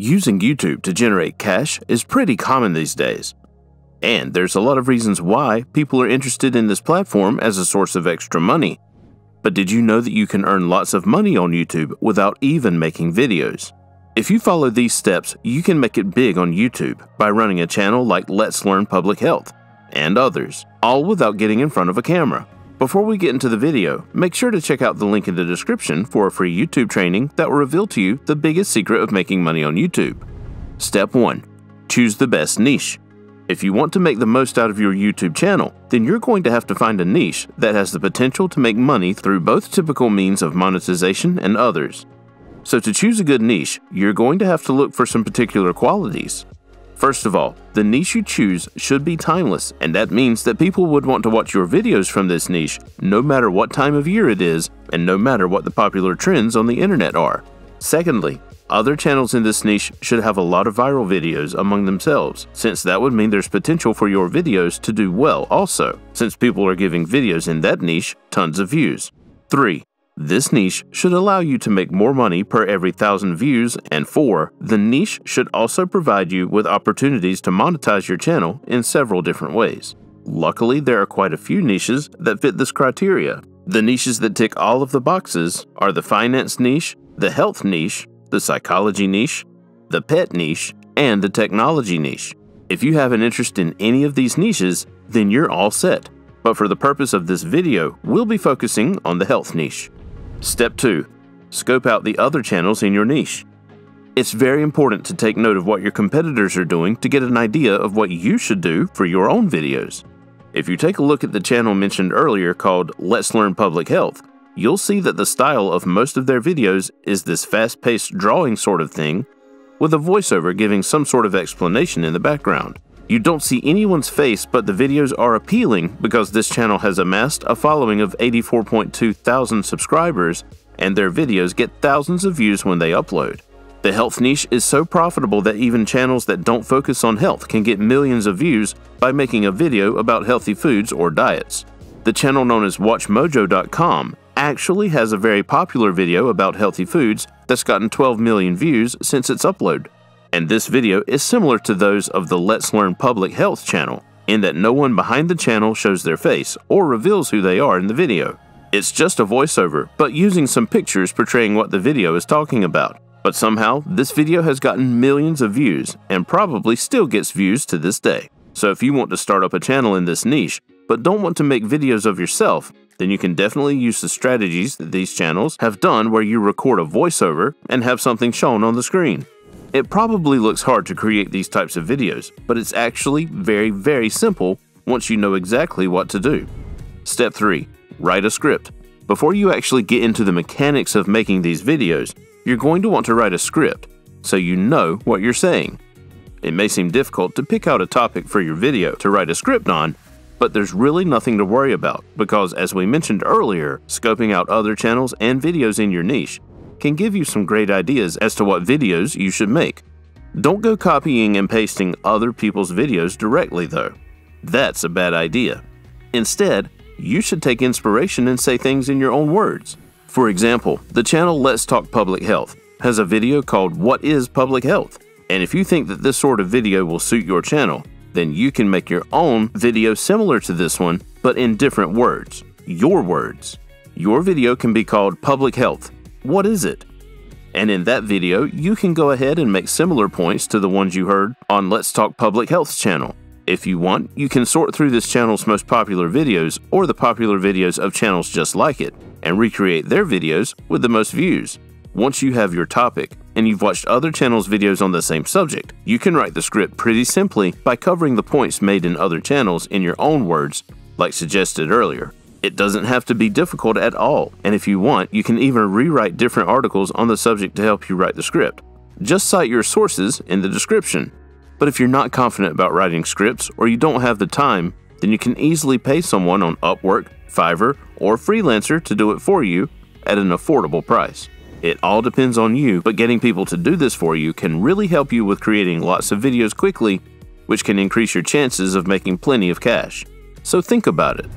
Using YouTube to generate cash is pretty common these days. And there's a lot of reasons why people are interested in this platform as a source of extra money. But did you know that you can earn lots of money on YouTube without even making videos? If you follow these steps, you can make it big on YouTube by running a channel like Let's Learn Public Health and others, all without getting in front of a camera. Before we get into the video, make sure to check out the link in the description for a free YouTube training that will reveal to you the biggest secret of making money on YouTube. Step 1. Choose the best niche. If you want to make the most out of your YouTube channel, then you're going to have to find a niche that has the potential to make money through both typical means of monetization and others. So to choose a good niche, you're going to have to look for some particular qualities. First of all, the niche you choose should be timeless, and that means that people would want to watch your videos from this niche no matter what time of year it is and no matter what the popular trends on the internet are. Secondly, other channels in this niche should have a lot of viral videos among themselves, since that would mean there's potential for your videos to do well also, since people are giving videos in that niche tons of views. 3. This niche should allow you to make more money per every 1,000 views, and 4. The niche should also provide you with opportunities to monetize your channel in several different ways. Luckily, there are quite a few niches that fit this criteria. The niches that tick all of the boxes are the finance niche, the health niche, the psychology niche, the pet niche, and the technology niche. If you have an interest in any of these niches, then you're all set. But for the purpose of this video, we'll be focusing on the health niche. Step 2. Scope out the other channels in your niche. It's very important to take note of what your competitors are doing to get an idea of what you should do for your own videos. If you take a look at the channel mentioned earlier called Let's Learn Public Health, you'll see that the style of most of their videos is this fast-paced drawing sort of thing, with a voiceover giving some sort of explanation in the background. You don't see anyone's face, but the videos are appealing because this channel has amassed a following of 84.2 thousand subscribers, and their videos get thousands of views when they upload. The health niche is so profitable that even channels that don't focus on health can get millions of views by making a video about healthy foods or diets. The channel known as WatchMojo.com actually has a very popular video about healthy foods that's gotten 12 million views since its upload. And this video is similar to those of the Let's Learn Public Health channel, in that no one behind the channel shows their face or reveals who they are in the video. It's just a voiceover, but using some pictures portraying what the video is talking about. But somehow, this video has gotten millions of views, and probably still gets views to this day. So if you want to start up a channel in this niche, but don't want to make videos of yourself, then you can definitely use the strategies that these channels have done where you record a voiceover and have something shown on the screen. It probably looks hard to create these types of videos, but it's actually very simple once you know exactly what to do. Step 3. Write a script. Before you actually get into the mechanics of making these videos, you're going to want to write a script so you know what you're saying. It may seem difficult to pick out a topic for your video to write a script on, but there's really nothing to worry about because, as we mentioned earlier, scoping out other channels and videos in your niche can give you some great ideas as to what videos you should make. Don't go copying and pasting other people's videos directly though. That's a bad idea. Instead, you should take inspiration and say things in your own words. For example, the channel Let's Talk Public Health has a video called What is Public Health? And if you think that this sort of video will suit your channel, then you can make your own video similar to this one, but in different words. Your words. Your video can be called Public Health. What is it? And in that video, you can go ahead and make similar points to the ones you heard on Let's Talk Public Health's channel. If you want, you can sort through this channel's most popular videos or the popular videos of channels just like it and recreate their videos with the most views. Once you have your topic and you've watched other channels' videos on the same subject, you can write the script pretty simply by covering the points made in other channels in your own words, like suggested earlier. It doesn't have to be difficult at all, and if you want, you can even rewrite different articles on the subject to help you write the script. Just cite your sources in the description. But if you're not confident about writing scripts or you don't have the time, then you can easily pay someone on Upwork, Fiverr, or Freelancer to do it for you at an affordable price. It all depends on you, but getting people to do this for you can really help you with creating lots of videos quickly, which can increase your chances of making plenty of cash. So think about it.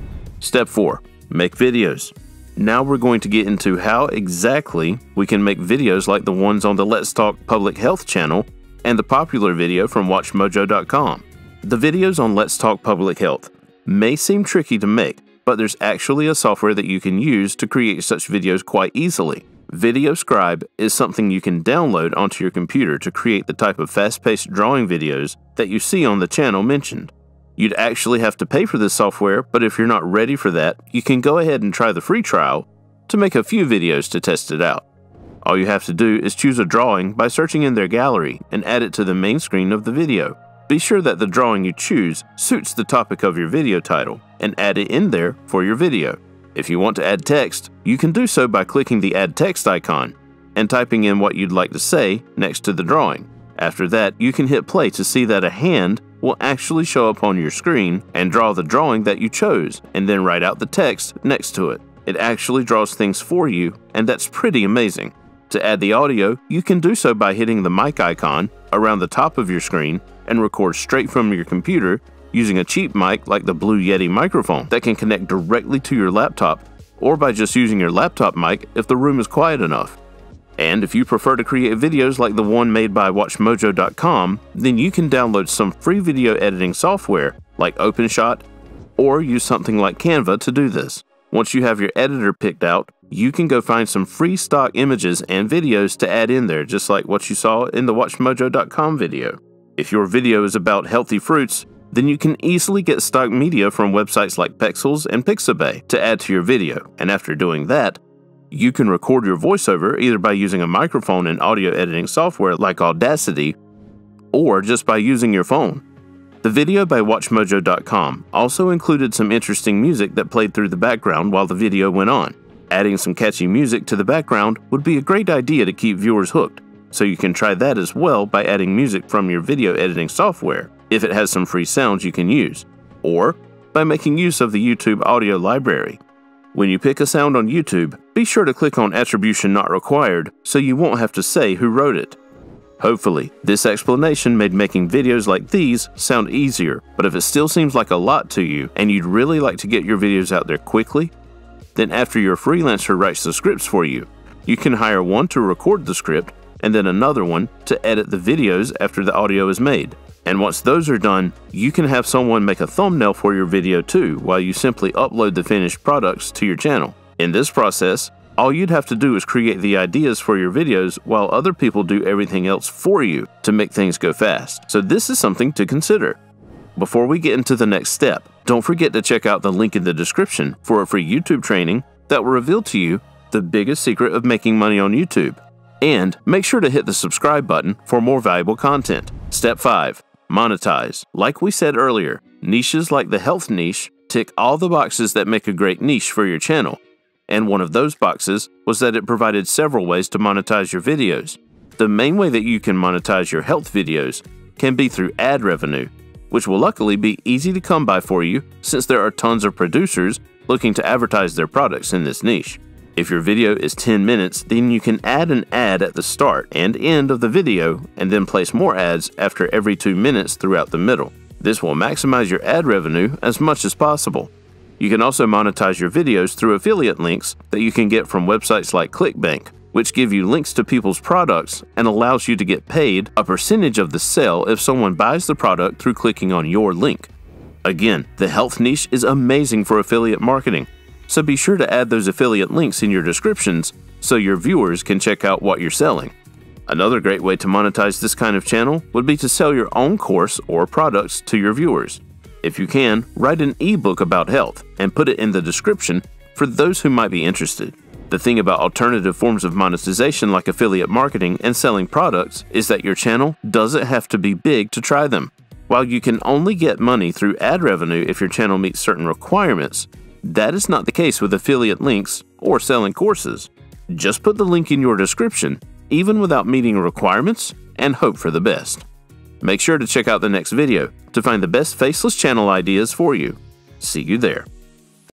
Step 4. Make videos. Now we're going to get into how exactly we can make videos like the ones on the Let's Talk Public Health channel and the popular video from WatchMojo.com. The videos on Let's Talk Public Health may seem tricky to make, but there's actually a software that you can use to create such videos quite easily. VideoScribe is something you can download onto your computer to create the type of fast-paced drawing videos that you see on the channel mentioned. You'd actually have to pay for this software, but if you're not ready for that, you can go ahead and try the free trial to make a few videos to test it out. All you have to do is choose a drawing by searching in their gallery and add it to the main screen of the video. Be sure that the drawing you choose suits the topic of your video title and add it in there for your video. If you want to add text, you can do so by clicking the Add Text icon and typing in what you'd like to say next to the drawing. After that, you can hit play to see that a hand will actually show up on your screen and draw the drawing that you chose, and then write out the text next to it. It actually draws things for you, and that's pretty amazing. To add the audio, you can do so by hitting the mic icon around the top of your screen and record straight from your computer using a cheap mic like the Blue Yeti microphone that can connect directly to your laptop, or by just using your laptop mic if the room is quiet enough. And if you prefer to create videos like the one made by WatchMojo.com, then you can download some free video editing software like OpenShot, or use something like Canva to do this. Once you have your editor picked out, you can go find some free stock images and videos to add in there, just like what you saw in the WatchMojo.com video. If your video is about healthy fruits, then you can easily get stock media from websites like Pexels and Pixabay to add to your video, and after doing that, you can record your voiceover either by using a microphone and audio editing software like Audacity, or just by using your phone. The video by WatchMojo.com also included some interesting music that played through the background while the video went on. Adding some catchy music to the background would be a great idea to keep viewers hooked, so you can try that as well by adding music from your video editing software if it has some free sounds you can use, or by making use of the YouTube audio library. When you pick a sound on YouTube, be sure to click on Attribution Not Required so you won't have to say who wrote it. Hopefully, this explanation made making videos like these sound easier, but if it still seems like a lot to you and you'd really like to get your videos out there quickly, then after your freelancer writes the scripts for you, you can hire one to record the script and then another one to edit the videos after the audio is made. And once those are done, you can have someone make a thumbnail for your video too, while you simply upload the finished products to your channel. In this process, all you'd have to do is create the ideas for your videos while other people do everything else for you to make things go fast. So this is something to consider. Before we get into the next step, don't forget to check out the link in the description for a free YouTube training that will reveal to you the biggest secret of making money on YouTube. And make sure to hit the subscribe button for more valuable content. Step 5. Monetize. Like we said earlier, niches like the health niche tick all the boxes that make a great niche for your channel, and one of those boxes was that it provided several ways to monetize your videos. The main way that you can monetize your health videos can be through ad revenue, which will luckily be easy to come by for you since there are tons of producers looking to advertise their products in this niche. If your video is 10 minutes, then you can add an ad at the start and end of the video and then place more ads after every 2 minutes throughout the middle. This will maximize your ad revenue as much as possible. You can also monetize your videos through affiliate links that you can get from websites like ClickBank, which give you links to people's products and allows you to get paid a percentage of the sale if someone buys the product through clicking on your link. Again, the health niche is amazing for affiliate marketing, so be sure to add those affiliate links in your descriptions so your viewers can check out what you're selling. Another great way to monetize this kind of channel would be to sell your own course or products to your viewers. If you can, write an ebook about health and put it in the description for those who might be interested. The thing about alternative forms of monetization like affiliate marketing and selling products is that your channel doesn't have to be big to try them. While you can only get money through ad revenue if your channel meets certain requirements, that is not the case with affiliate links or selling courses. Just put the link in your description, even without meeting requirements, and hope for the best. Make sure to check out the next video to find the best faceless channel ideas for you. See you there.